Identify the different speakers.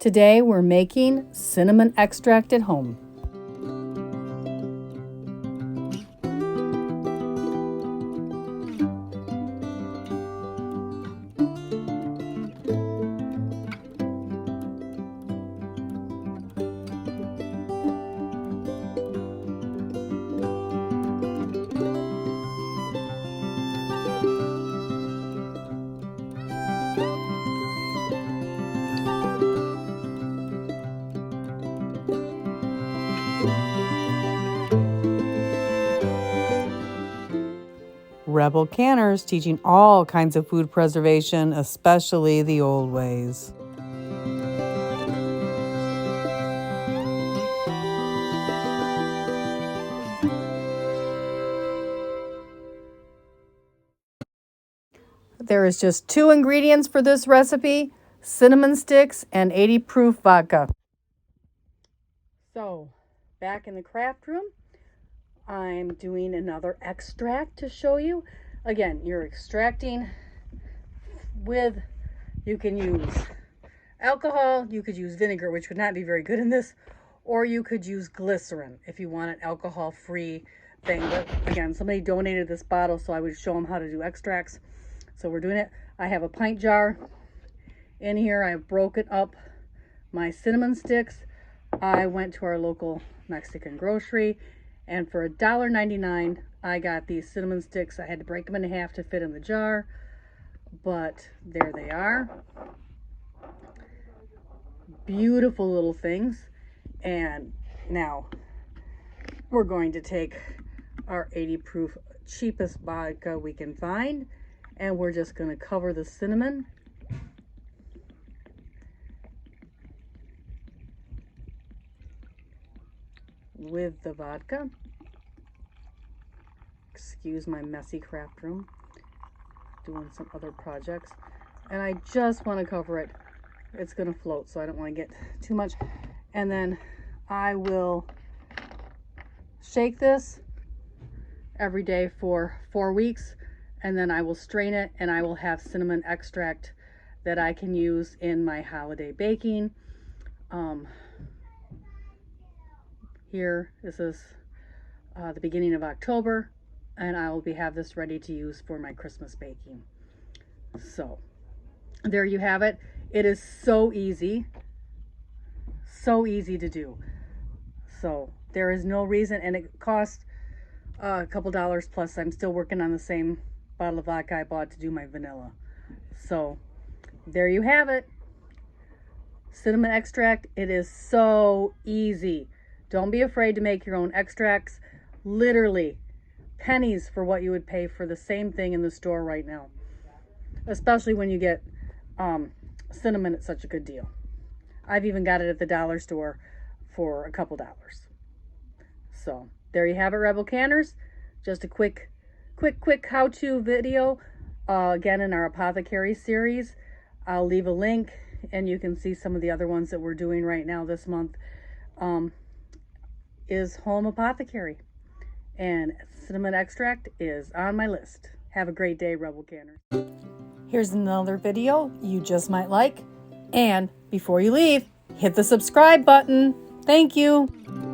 Speaker 1: Today we're making cinnamon extract at home. Rebel canners teaching all kinds of food preservation, especially the old ways. There is just 2 ingredients for this recipe: cinnamon sticks and 80 proof vodka. So, back in the craft room, I'm doing another extract to show you. Again, you're extracting with, you can use alcohol, you could use vinegar, which would not be very good in this, or you could use glycerin if you want an alcohol-free thing. But again, somebody donated this bottle, so I would show them how to do extracts. So we're doing it. I have a pint jar in here. I broke it up my cinnamon sticks. I went to our local Mexican grocery, and for $1.99 I got these cinnamon sticks. I had to break them in half to fit in the jar, but there they are. Beautiful little things. And now we're going to take our 80 proof cheapest vodka we can find, and we're just going to cover the cinnamon with the vodka. Excuse my messy craft room, doing some other projects, and I just want to cover it. It's going to float, so I don't want to get too much. And then I will shake this every day for 4 weeks, and then I will strain it, and I will have cinnamon extract that I can use in my holiday baking. Here, this is the beginning of October, and I will have this ready to use for my Christmas baking. So there you have it. It is so easy to do. So there is no reason, and it costs a couple dollars plus. I'm still working on the same bottle of vodka I bought to do my vanilla. So there you have it. Cinnamon extract. It is so easy. Don't be afraid to make your own extracts. Literally pennies for what you would pay for the same thing in the store right now. Especially when you get cinnamon at such a good deal. I've even got it at the dollar store for a couple dollars. So there you have it, Rebel Canners. Just a quick how-to video. Again, in our apothecary series. I'll leave a link, and you can see some of the other ones that we're doing right now this month. Is home apothecary, and cinnamon extract is on my list. Have a great day, Rebel Canners. Here's another video you just might like, and before you leave, hit the subscribe button. Thank you.